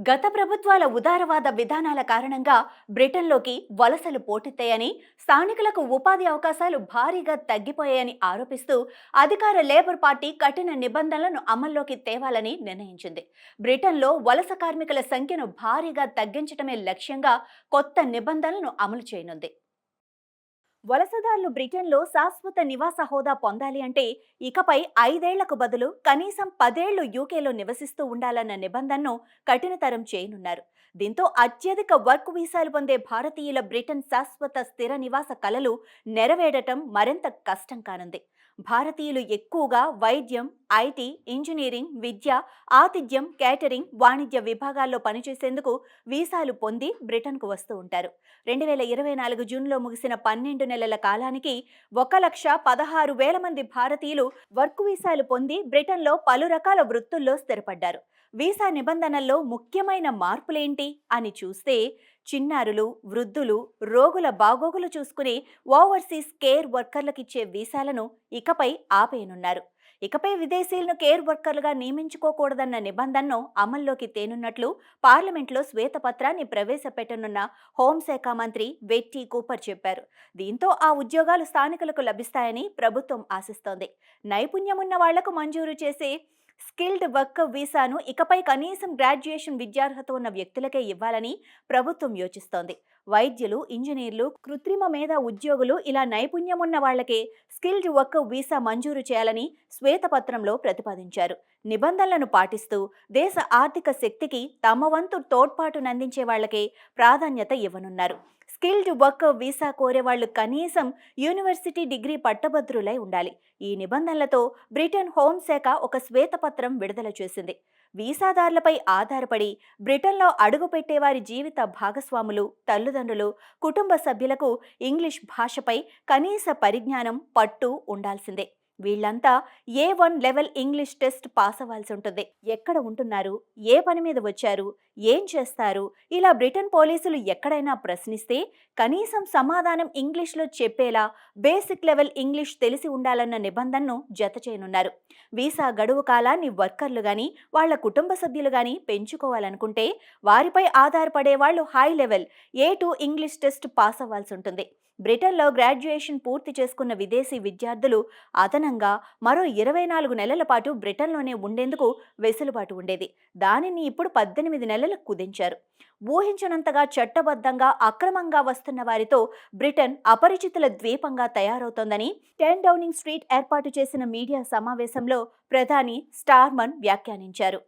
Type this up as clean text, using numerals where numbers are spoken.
గత ప్రభుత్వాల ఉదారవాద విధానాల కారణంగా బ్రిటన్లోకి వలసలు పోటెత్తాయని, స్థానికులకు ఉపాధి అవకాశాలు భారీగా తగ్గిపోయాయని ఆరోపిస్తూ అధికార లేబర్ పార్టీ కఠిన నిబంధనలను అమల్లోకి తేవాలని నిర్ణయించింది. బ్రిటన్లో వలస కార్మికుల సంఖ్యను భారీగా తగ్గించడమే లక్ష్యంగా కొత్త నిబంధనలను అమలు చేయనుంది. వలసదారులు బ్రిటన్లో శాశ్వత నివాస హోదా పొందాలి అంటే ఇకపై 5 ఏళ్లకు బదులు కనీసం 10 ఏళ్లు యూకేలో నివసిస్తూ ఉండాలన్న నిబంధనను కఠినతరం చేయనున్నారు. దీంతో అత్యధిక వర్క్ వీసాలు పొందే భారతీయుల బ్రిటన్ శాశ్వత స్థిర నివాస కలలు నెరవేరటం మరింత కష్టం కానుంది. భారతీయులు ఎక్కువగా వైద్యం, ఐటీ, ఇంజనీరింగ్, విద్య, ఆతిథ్యం, కేటరింగ్, వాణిజ్య విభాగాల్లో పనిచేసేందుకు వీసాలు పొంది బ్రిటన్కు వస్తూ ఉంటారు. 2024 జూన్లో ముగిసిన 12 నెలల కాలానికి 1,16,000 మంది భారతీయులు వర్క్ వీసాలు పొంది బ్రిటన్లో పలు రకాల వృత్తుల్లో స్థిరపడ్డారు. వీసా నిబంధనల్లో ముఖ్యమైన మార్పులేంటి అని చూస్తే, చిన్నారులు, వృద్ధులు, రోగుల బాగోగులు చూసుకునే ఓవర్సీస్ కేర్ వర్కర్లకిచ్చే వీసాలను ఇకపై ఆపేయనున్నారు. ఇకపై విదేశీయులను కేర్ వర్కర్లుగా నియమించుకోకూడదన్న నిబంధనను అమల్లోకి తేనున్నట్లు పార్లమెంట్లో శ్వేతపత్రాన్ని ప్రవేశపెట్టనున్న హోంశాఖ మంత్రి బెట్టీ కూపర్ చెప్పారు. దీంతో ఆ ఉద్యోగాలు స్థానికులకు లభిస్తాయని ప్రభుత్వం ఆశిస్తోంది. నైపుణ్యమున్న వాళ్లకు మంజూరు చేసే స్కిల్డ్ వర్కర్ వీసాను ఇకపై కనీసం గ్రాడ్యుయేషన్ విద్యార్హత ఉన్న వ్యక్తులకే ఇవ్వాలని ప్రభుత్వం యోచిస్తోంది. వైద్యులు, ఇంజనీర్లు, కృత్రిమ మేధ ఉద్యోగులు ఇలా నైపుణ్యమున్న వాళ్లకే స్కిల్డ్ వర్కర్ వీసా మంజూరు చేయాలని శ్వేతపత్రంలో ప్రతిపాదించారు. నిబంధనలను పాటిస్తూ దేశ ఆర్థిక శక్తికి తమ వంతు తోడ్పాటునందించే వాళ్లకే ప్రాధాన్యత ఇవ్వనున్నారు. స్కిల్డ్ వర్కర్ వీసా కోరేవాళ్లు కనీసం యూనివర్సిటీ డిగ్రీ పట్టభద్రులై ఉండాలి. ఈ నిబంధనలతో బ్రిటన్ హోంశాఖ ఒక శ్వేతపత్రం విడుదల చేసింది. వీసాదారులపై ఆధారపడి బ్రిటన్లో అడుగుపెట్టేవారి జీవిత భాగస్వాములు, తల్లిదండ్రులు, కుటుంబ సభ్యులకు ఇంగ్లీష్ భాషపై కనీస పరిజ్ఞానం, పట్టు ఉండాల్సిందే. వీళ్లంతా A1 level English test pass అవ్వాల్సి ఉంటుంది. ఎక్కడ ఉంటున్నారు, ఏ పని మీద వచ్చారు, ఏం చేస్తారు, ఇలా బ్రిటన్ పోలీసులు ఎక్కడైనా ప్రశ్నిస్తే కనీసం సమాధానం ఇంగ్లీష్లో చెప్పేలా బేసిక్ లెవెల్ ఇంగ్లీష్ తెలిసి ఉండాలన్న నిబంధనను జత చేయనున్నారు. వీసా గడువు కాలాన్ని వర్కర్లు గాని, వాళ్ల కుటుంబ సభ్యులు గాని పెంచుకోవాలనుకుంటే వారిపై ఆధారపడే వాళ్లు high level A2 English test pass అవ్వాల్సి ఉంటుంది. బ్రిటన్లో గ్రాడ్యుయేషన్ పూర్తి చేసుకున్న విదేశీ విద్యార్థులు అదనంగా మరో 24 నెలల పాటు బ్రిటన్లోనే ఉండేందుకు వెసులుబాటు ఉండేది. దానిని ఇప్పుడు 18 నెలలకు కుదించారు. ఊహించనంతగా చట్టబద్ధంగా, అక్రమంగా వస్తున్న వారితో బ్రిటన్ అపరిచితుల ద్వీపంగా తయారవుతోందని 10 డౌనింగ్ స్ట్రీట్ ఏర్పాటు చేసిన మీడియా సమావేశంలో ప్రధాని స్టార్మర్ వ్యాఖ్యానించారు.